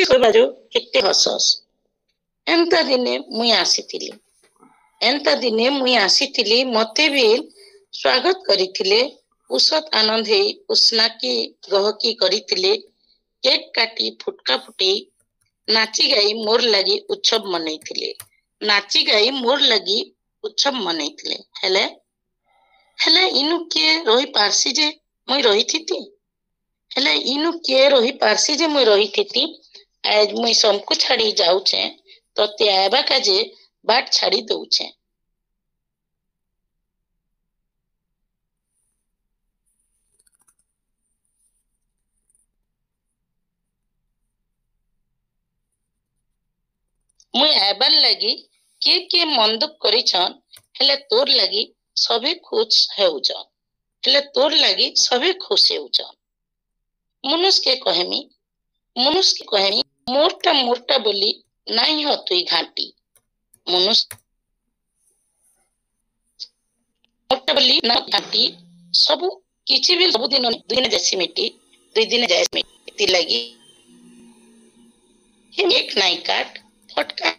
କହିବାରୁ କେତେ ହସ ହସ। ଏନ୍ତା ଦିନେ ମୁଇଁ ଆସିଥିଲି ମତେ ବି ସ୍ୱାଗତ କରିଥିଲେ। ଉଷତ ଆନନ୍ଦ ହେଇ ଉସ୍ନାକି ଗହକି କରିଥିଲେ। କେକ୍ କାଟି ଫୁଟକା ଫୁଟେଇ ନାଚି ଗାଇ ମୋର ଲାଗି ଉତ୍ସବ ମନେଇଥିଲେ। ହେଲେ ଇନୁ କିଏ ରହି ପାରସି ଯେ ମୁଇଁ ରହିଥିତି। ଆଜ ମୁଇଁ ସମକୁ ଛାଡି ଯାଉଛେ ତତେ ଆଇବା କାଜେ बाट ଛାଡି ଦଉଛେ। ମୁଇଁ ଆଇବାର ଲାଗି କିଏ ମନ ଦୁଃଖ କରିଛନ୍ ହେଲେ ତୋର ଲାଗି ସଭେ ଖୁଶ ହେଉଛନ୍। ମନୁଷକେ କହେମି ମୋରଟା ବୋଲି ନାଇଁ ହ ତୁଇ ଘାଣ୍ଟି। ସବୁ କିଛି ବି ସବୁଦିନ ଦୁଇ ଦିନ ଯାଇସି ମିଟି ଏଥିଲାଗି एक नाई काट फटका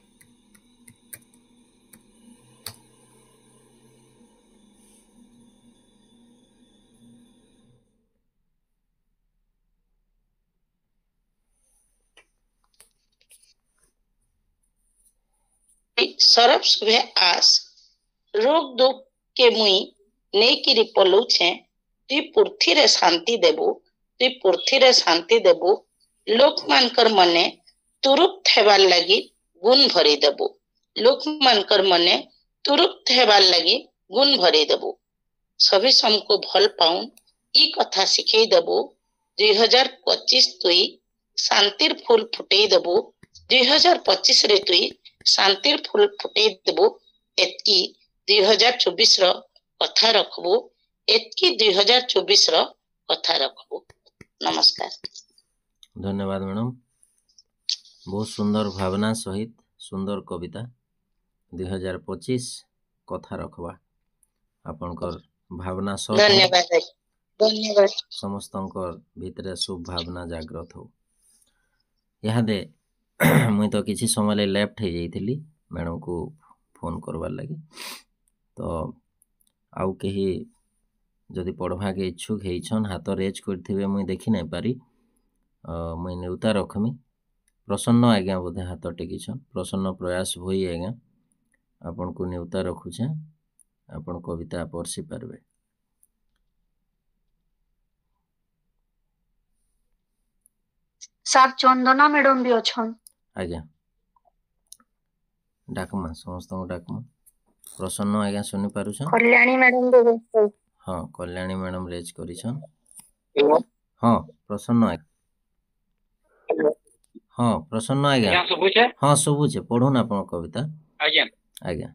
सरफ सुबह आस रोग दुख के मुई नेकिरी पलौछे। तुई पुर्थिरे शांति देबू लोक मानकर मने तुरुप हेबार लगी गुण भरी देबू सभी समको भल पाऊन ई कथा सिखई देबू। 2025 तुई शांतिर फूल फुटई देबू। 2025 रे तुई शांतिर फूल फुटई देबू। एतकी 2024 रो कथा रखबू। नमस्कार। धन्यवाद मैडम। बहुत सुंदर भावना सहित सुंदर कविता 2025 कथा रखवा आपनकर भावना सब धन्यवाद समस्तंकर भितरे शुभ भावना जागृत हो। इहादे मुई तो किसी समय लेफ्ट हो जाइथिली मैडम को फोन करवार लगी तो आउ कहीं जदि पढ़वा के इच्छुक होइछन हाथ रेज करथिबे मुई देखि नहीं पारी। मुई नेउता रखमी प्रसन्न आज्ञा बोधे हाथ टेकिछन प्रसन्न प्रयास भई आज्ञा आपन को नेउता रखुछे आपन कविता पढ़सी पारबे। सार चंदना मैडम भी अछन आज्ञा डाकमा समस्त डाकमा प्रसन्न आज्ञा सुनि पारुछन। कल्याणी मैडम भी हाँ कल्याणी मैडम रेज करिछन। हाँ प्रसन्न हाँ प्रसन्न आज्ञा हाँ सुबुचे पढ़ुन आपन कविता आज्ञा आज्ञा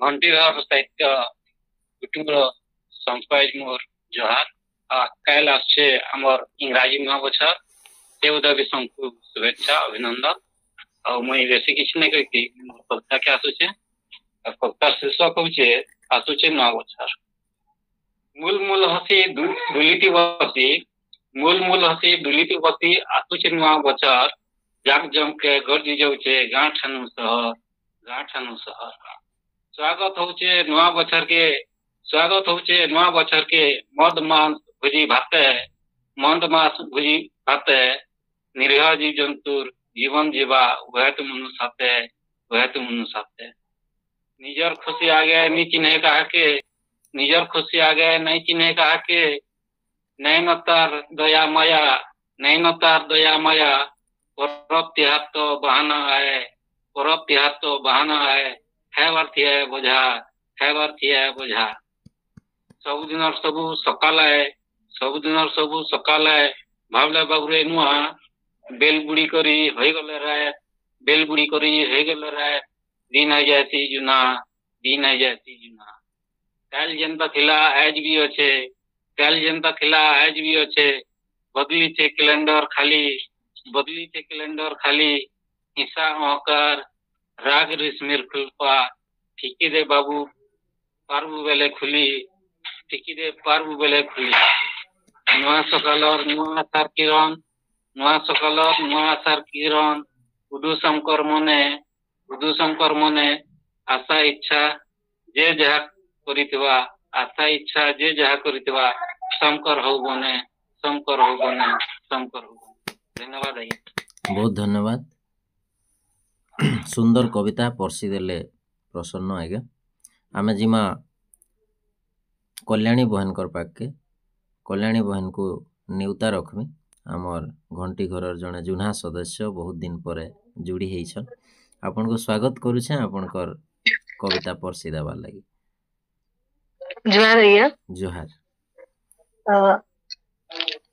घंटीधर साहित्य कुटुंब संपादक मोर जोहार काल आछे हमर इंग्राजी महाबछर से उदय संकु शुभेच्छा अभिनंदन और मुई बेसी किछ नै कहिती कविता के आसुचे कविता शीर्षक होचे आसुचे महाबछर। मूल हसी दुलिती बसी आसुचे महाबछर जाक जम के गर्जी जाउचे गाँ ठानु शहर स्वागत होचे नवा बछर के मद मांस भुजी भाते निरीह जीव जंतुर जीवन जीवा वह तो मनु साथे निजर खुशी आगे नहीं चिन्हे कहा के नैन तार दया माया परब तिहार तो बहाना आए है वर्थी है बोझा सबुदिनर सबु सकाले भावले बाबुरे नुआ बेल बुड़ी करी होई गले राय दिन आ जाती जुना काल जनता थिला आज भी अच्छे बदली थे कैलेंडर खाली हिस्सा अहकार राग रिस्मिर खुलपा ठिकी दे बाबू पारबु बेले खुली ନୂଆ ସକାଳର ନୂଆ ଆଶାର କିରଣ, ନୂଆ ସକାଳର ନୂଆ ଆଶାର କିରଣ, ଉଦୁ ଶଙ୍କର ମନେ ଆଶା ଇଚ୍ଛା ଯେ ଯାହା କରିଥିବା, ଆଶା ଇଚ୍ଛା ଯେ ଯାହା କରିଥିବା ଶଙ୍କର ହଉ ବନେ, ଶଙ୍କର ହଉ ବନେ, ଶଙ୍କର ହଉ ବନେ। ଧନ୍ୟବାଦ ଆଜ୍ଞା। ବହୁତ ଧନ୍ୟବାଦ। ସୁନ୍ଦର କବିତା ପର୍ସି ଦେଲେ ପ୍ରସନ୍ନ ଆଜ୍ଞା। ଆମେ ଯିମା କଲ୍ୟାଣୀ ବହେନଙ୍କର ପାଖକେ। କଲ୍ୟାଣୀ ବହେନକୁ ନ୍ୟୁତା ରଖ୍ମି। ଆମର୍ ଘଣ୍ଟି ଘରର ଜଣେ ଜୁହ୍ନା ସଦସ୍ୟ ବହୁତ ଦିନ ପରେ ଯୋଡ଼ି ହେଇଛନ୍। ଆପଣଙ୍କୁ ସ୍ୱାଗତ କରୁଛେ ଆପଣଙ୍କର କବିତା ପର୍ସି ଦେବାର୍ ଲାଗି। ଜୁହାର ଆଜ୍ଞା। ଜୁହାର।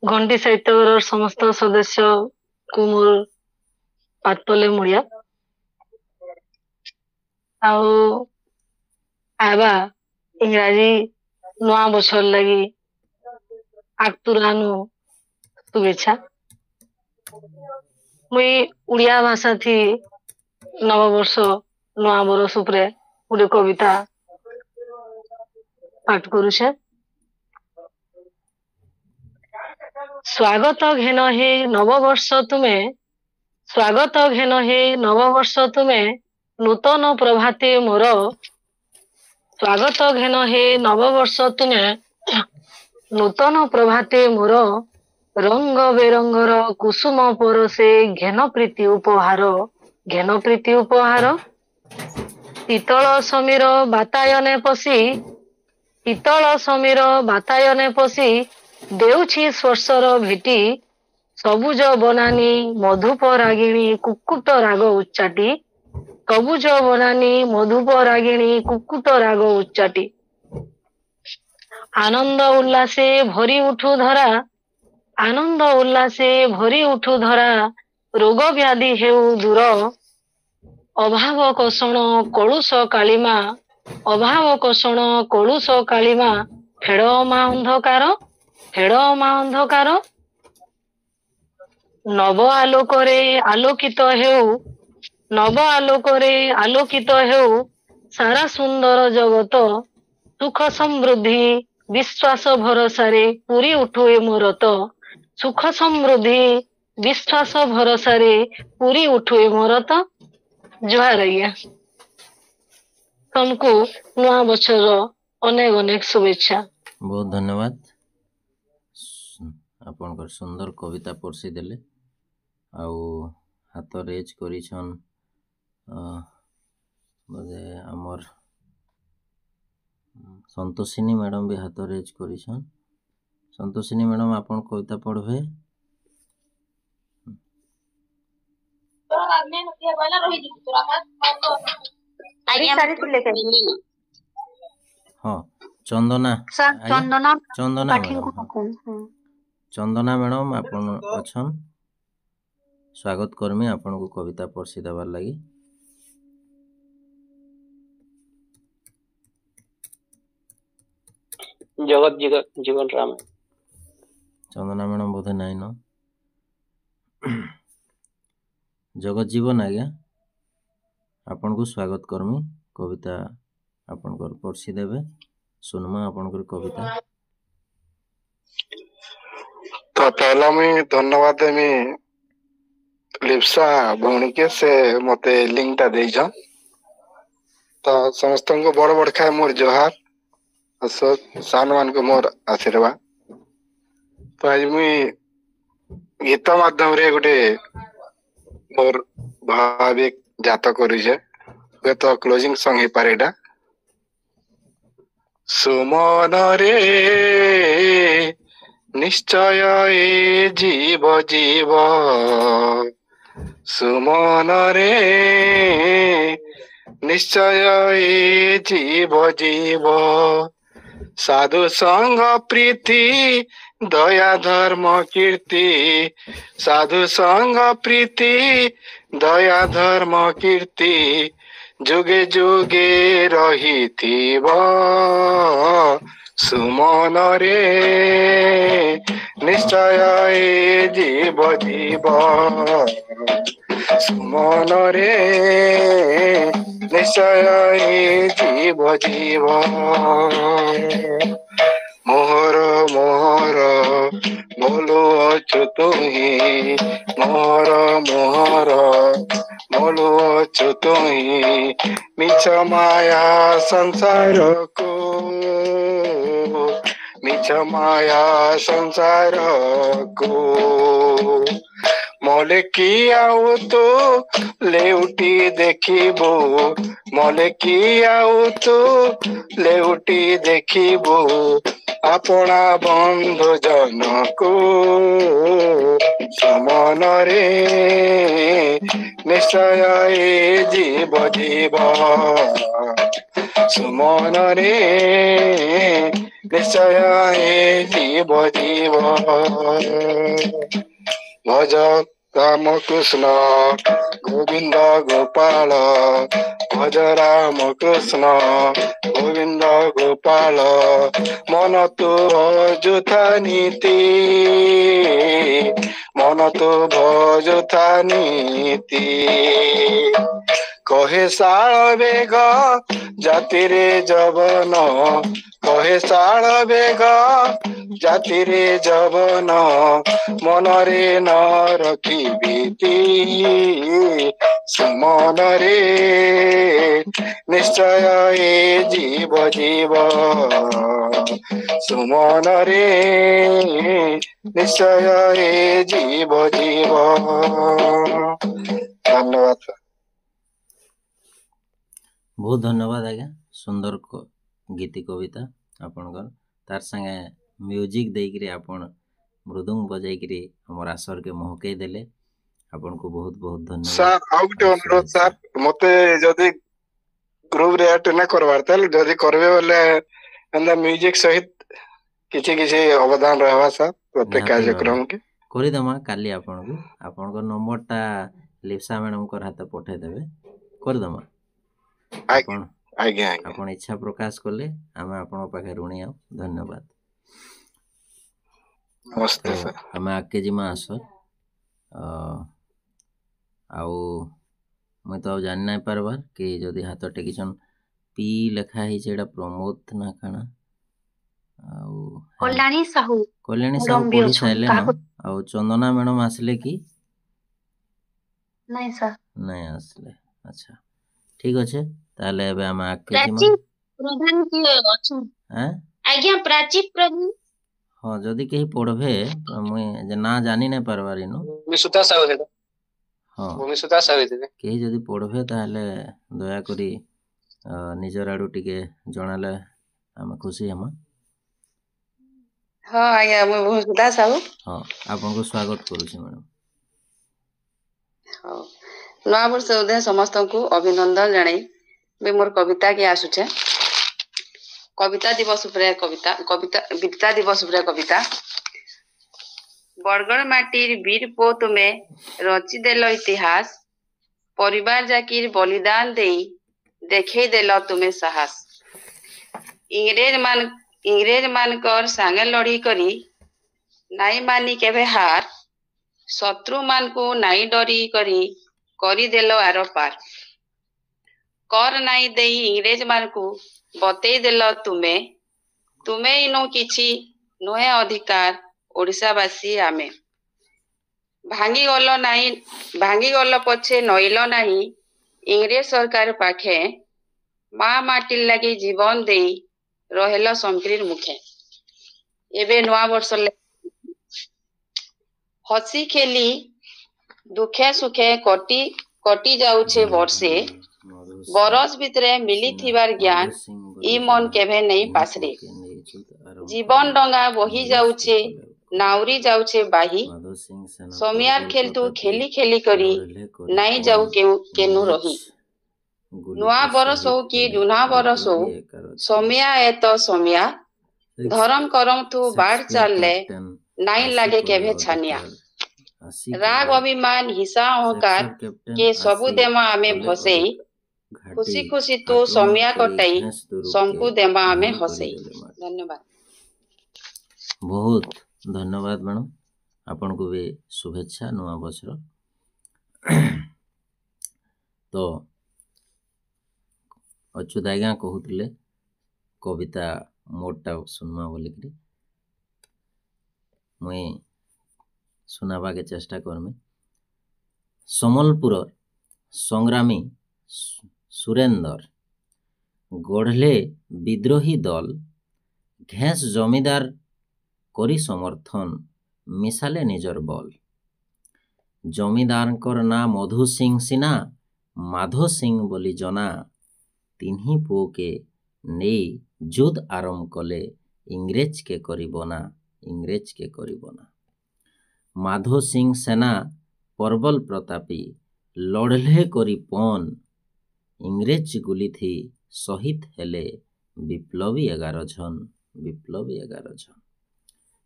ଘଣ୍ଟି ସାହିତ୍ୟର ସମସ୍ତ ସଦସ୍ୟକୁ ମୋର ପାତଲେ ମୁଳିଆ। ଆଉ ଆଇବା ଇଂରାଜୀ ନୂଆ ବছର ଲାଗି ଆକ୍ତୁରାନୁ शुभेच्छा। मुई उड़िया भाषा थी नववर्ष नवा बरस उपरे गोटे कविता पाठ करुछे। स्वागत घेन हे नववर्ष तुमे, स्वागत घेन हे नववर्ष तुमे, नूतन प्रभाते मोर, स्वागत घेन हे नववर्ष तुमे, नूतन प्रभाते मोर, रंग बेरंगर कुसुम परसे घेन प्रीति उपहार, घेन प्रीति उपहार, शीतल समीर बातायने पशी, शीतल समीर बातायने पशी, देउछि स्पर्शर भेटी, सबुज बनानी मधुप रागिणी कुक्कुट राग उच्चाटी, सबुज बनानी मधुप रागिणी कुक्कुट राग उच्चाटी, आनंद उल्लासे भरी उठू धरा, आनंद उल्लासे भरी उठू धरा, रोग व्याधि हेउ दूर, अभाव कोषण कलुष कालिमा, अभाव कोषण कलुष कालिमा, फेड़ मा अंधकार, फेड़ मा अंधकार, नव आलोकरे आलोकित हेउ, नव आलोकरे आलोकित हेउ, सारा सुंदर जगत, सुख समृद्धि विश्वास भरोसारे पूरी उठू ए मोरत, सुख समृद्धि विश्वास भरोसारे पूरी उठू ए मोरत। जुहार आज्ञा। तुमको नूआ बछर अनेक अनेक शुभेच्छा। बहुत धन्यवाद। आपनकर सुंदर कविता पढ़सी देले आउ हाथ रेज करिछन बोले हमर संतोषिनी मैडम भी हाथ रेज करिछन। संतोषिनी मैडम आपन कविता पढ़बे। हाँ चंदना सर चंदना चंदना पाठी मैडम को हाँ। कहूं। चंदना मैडम आपन अछन स्वागत करमी आपन को कविता पढ़सी देबार लगी। जगत जीवन राम। चंदना मैडम बोधे नाई न जगत जीवन आज्ञा आपन को स्वागत करमी कविता आपन को पढ़सी देबे सुनमा आपन को कविता। तो पहला मैं धन्यवाद देमी लिप्सा भौणी के से मते लिंक टा देई छ। तो समस्त को बड़ बड़ खाए मोर जोहार सान मान को मोर आशीर्वाद। तो आज मुई गीत माध्यम रे गोटे मोर भाविक जात करी छे वे तो क्लोजिंग सॉन्ग ही पारेडा। सुमन रे निश्चय ए जीव जीव, सुमन रे निश्चय ए जीव जीव, साधु संग प्रीति दया धर्म कीर्ति, साधु संग प्रीति दया धर्म कीर्ति, जुगे जुगे रहिथिब सुमन रे निश्चय ए जीव जीव, सुमन रे निश्चय ए जीव जीव, मोहर मोहर ବୋଲୁଅଛୁ ତୁହି ମୋହର ବୋଲୁଅଛୁ ତୁହି ମିଛ ମାୟା ସଂସାରକୁ ମିଛ ମାୟା ସଂସାରକୁ ମଲେ କି ଆଉ ତୁ ଲେଉଟି ଦେଖିବୁ ମଲେ କି ଆଉ ତୁ ଲେଉଟି ଦେଖିବୁ ଆପଣା ବନ୍ଧୁ ଜନକୁ ସମନରେ ନିଶ୍ଚୟ ଏ ଜୀବ ସୁମନରେ ନିଶ୍ଚୟ ଏ ଜୀବ ଭଜ ରାମ କୃଷ୍ଣ ଗୋବିନ୍ଦ ଗୋପାଳ ଭଜ ରାମ କୃଷ୍ଣ ଗୋବିନ୍ଦ ଗୋପାଳ ମନ ତୁ ଭଜୁଥା ନୀତି ମନ ତୁ ଭଜୁଥା ନୀତି କହେ ଶାଳ ବେଗ ଜାତିରେ ଯବନ କହେ ଶାଳ ବେଗ ଜାତିରେ ଯବନ ମନରେ ନ ରଖିବି ସୁମନରେ ନିଶ୍ଚୟ ଏ ଜୀବ ସୁମନରେ ନିଶ୍ଚୟ ଏ ଜୀବ ଧନ୍ୟବାଦ। ବହୁତ ଧନ୍ୟବାଦ ଆଜ୍ଞା ସୁନ୍ଦର ଗୀତି କବିତା ଆପଣଙ୍କର ତାର ସାଙ୍ଗେ ମ୍ୟୁଜିକ୍ ଦେଇକିରି ଆପଣ ମୃଦଙ୍ଗ ବଜାଇକିରି ଆମର ଆସରକେ ମହକେଇ ଦେଲେ ଆପଣଙ୍କୁ ବହୁତ ବହୁତ ଧନ୍ୟବାଦ ସାର୍ ଆଉ ଗୋଟେ ଅନୁରୋଧ ସାର୍ ମତେ ଯଦି ଗ୍ରୁପରେ ଆଡ୍ ନା କରବାର ତାହେଲେ ଯଦି କରିବେ ବୋଲେ ଏନ୍ତା ମ୍ୟୁଜିକ୍ ସହିତ କିଛି କିଛି ଅବଦାନ ରହିବା ସାର୍ ପ୍ରତ୍ୟେକ କାର୍ଯ୍ୟକ୍ରମ କେ କରିଦେମା କାଲି ଆପଣଙ୍କୁ ଆପଣଙ୍କ ନମ୍ବରଟା ଲିପ୍ସା ମ୍ୟାଡ଼ାମଙ୍କର ହାତ ପଠେଇଦେବେ କରିଦେମା ଆପଣ ଆଜ୍ଞା ଆପଣ ଇଚ୍ଛା ପ୍ରକାଶ କଲେ ଆମେ ଆପଣଙ୍କ ପାଖରେ ଋଣୀ ଆଉ ଧନ୍ୟବାଦ ନମସ୍ତେ ସାର୍ ଆମେ ଆଗକେ ଯିମା ଆସ ଆଉ ମୁଇଁ ତ ଆଉ ଜାଣି ନାଇଁ ପାରବାର କି ଯଦି ହାତ ଟେକିଛନ୍ ପି ଲେଖା ହେଇଛି ଏଇଟା ପ୍ରମୋଦ ନା କାଣା ଆଉ କଲ୍ୟାଣୀ ସାହୁ ପଢି ସାରିଲେ ନା ଆଉ ଚନ୍ଦନା ମ୍ୟାଡ଼ାମ ଆସିଲେ କି ନାଇଁ ସାର୍ ନାଇଁ ଆସିଲେ ଆଚ୍ଛା ଠିକ ଅଛି ତାହେଲେ ଏବେ ଆମେ ଆଗକେ ଯିମା ପ୍ରଧାନ କିଏ ଅଛନ୍ତି ଆଜ୍ଞା ପ୍ରାଚୀ ପ୍ରଧାନ ହଁ ଯଦି କେହି ପଢବେ ମୁଇଁ ଯେ ନା ଜାନି ନାଇଁ ପାରବାର ଇନୁ ମିସୁତା ସାହୁ ହେଟା ହଁ ମିସୁତା ସାହୁ ହେତେ କେହି ଯଦି ପଢବେ ତାହେଲେ ଦୟାକରି ନିଜର ଆଡୁ ଟିକେ ଜଣାଲେ ଆମେ ଖୁସି ହେମା ହଁ ଆଜ୍ଞା ମୁଁ ଭୂମିସୁଧା ସାହୁ ହଁ ଆପଣଙ୍କୁ ସ୍ୱାଗତ କରୁଛି ମ୍ୟାଡ଼ାମ ହଉ ନୂଆ ବର୍ଷ ଉଦୟ ସମସ୍ତଙ୍କୁ ଅଭିନନ୍ଦନ ଜଣାଇ ବି ମୋର କବିତା କି ଆସୁଛେ କବିତା ଦିବସ ଉପରେ କବିତା ବିର୍ତା ଦିବସ ଉପରେ କବିତା ବରଗଡ଼ ମାଟିର ବୀର ପୁଅ ତୁମେ ରଚିଦେଲ ଇତିହାସ ପରିବାର ଜାକିର ବଳିଦାନ ଦେଇ ଦେଖେଇ ଦେଲ ତୁମେ ସାହସ ଇଂରେଜ ମାନଙ୍କର ସାଙ୍ଗେ ଲଢି କରି ନାଇଁ ମାନି କେବେ ହାର ଶତ୍ରୁ ମାନଙ୍କୁ ନାଇଁ ଡରି କରିଦେଲ ଆର ପାର କର ନାଇଁ ଦେଇ ଇଂରେଜ ମାନଙ୍କୁ ବତେଇ ଦେଲ ତୁମେ ଇନୁ କିଛି ନୁହେଁ ଅଧିକାର ଓଡ଼ିଶାବାସୀ ଆମେ ଭାଙ୍ଗିଗଲ ପଛେ ନଇଲ ନାହିଁ ଇଂରେଜ ସରକାର ପାଖେ ମା ମାଟିର ଲାଗି ଜୀବନ ଦେଇ ରହିଲ ଶଙ୍କିର ମୁଖେ ଏବେ ନୂଆ ବର୍ଷ ହସି ଖେଲି ଦୁଃଖେ ସୁଖେ କଟି ଯାଉଛେ ବର୍ଷେ ବରଷ ଭିତରେ ମିଳିଥିବାର ଜ୍ଞାନ ଇ ମନ କେଭେ ନେଇ ପାସରେ ଜୀବନ ଡଙ୍ଗା ବହି ଯାଉଛେ ନାଉରି ଯାଉଛେ ବାହି ସମିଆର ଖେଲତୁ ଖେଲି ଖେଲି କରି ନାଇଁ ଯାଉ କେନୁ ରହି ନୂଆ ବରଷ ହଉ କି ଜୁନା ବରଷ ହଉ ସମିଆ ଏତ ସମିଆ ଧରମ କରମ ତୁ ବାଢ ଚାଲଲେ ନାଇଁ ଲାଗେ କେଭେ ଛାନିଆ ରାଗ ଅଭିମାନ ହିସା ଅହଙ୍କାର କେ ସବୁ ଦେମା ଆମେ ଭସେଇ ଖୁସି ଖୁସି ତୁ ସମିଆ କଟାଇ ସମକୁ ଦେମା ଆମେ ହସେଇ ଧନ୍ୟବାଦ ବହୁତ ଧନ୍ୟବାଦ ମ୍ୟାଡ଼ାମ ଆପଣଙ୍କୁ ବି ଶୁଭେଚ୍ଛା ନୂଆ ବର୍ଷର ତ ଅଚ୍ୟୁତ ଆଜ୍ଞା କହୁଥିଲେ କବିତା ମୋରଟା ଶୁଣମା ବୋଲିକିରି मुई सुनाबा के चेष्टा करमी। समलपुर संग्रामी सुरेंदर गढ़ले विद्रोही दल घेस जमीदार करी समर्थन मिसाले निजर बल। जमीदारंकर ना मधु सिंह सिना माधो सिंह बोली जना तिन्ही पुओ के नहीं युद्ध आरंभ कले इंग्रेज के करिबना इंग्रेज के करिबना। माधो सिंह सेना परबल प्रतापी लड़ले करी पन इंग्रेज गुली थी शहीद हेले विप्लवी 11 जन विप्लवी 11 जन।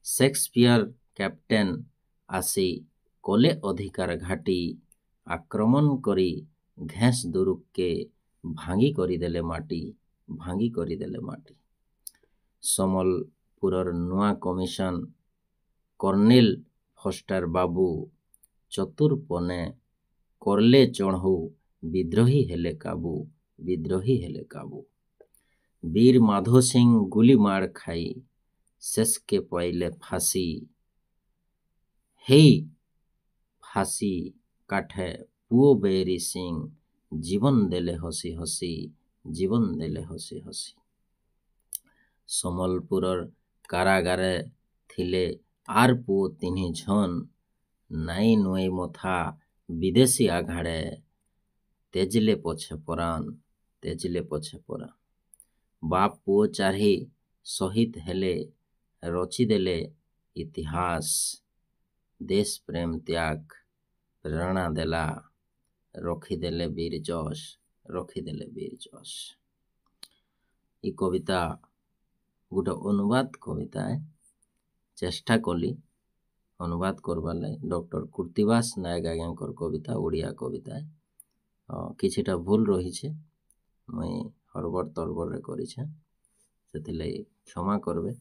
शेक्सपियर कैप्टेन आसी कले अधिकार घाटी आक्रमण करी घेस दुरुक के भांगी करी देले माटी भांगी करी देले माटी। समलपुरर नुआ कमिशन कर्नेल फस्टर बाबू चतुरपने करले चढ़ऊ विद्रोही हेले काबू विद्रोही हेले काबू। वीर माधो सिंह गुली मार खाई शेष के पहले फांसी हेई फांसी काठे पुओ बेरी सिंह जीवन देले हसी हसी जीवन देले हसी हसी। समलपुरर कारागारे थिले आर पुओ तिन्ही झन नाई नुई मथा विदेशी आघाड़े तेजले पछे परान तेजले पछे परान। बाप पुओ चारही शहीद हेले रची देले इतिहास देश प्रेम त्याग प्रेरणा देला रखीदेले वीर जश रखीदेले वीर जश। ये कविता गोटे अनुवाद कविता है चेष्टा कली अनुवाद करबार लागी। डॉक्टर कृतिवास नायक आज्ञाकर कविता ओडिया कविता है किछिटा भूल रही छे मुई हरबर तरबर रे करी छे सेथिले क्षमा करबे।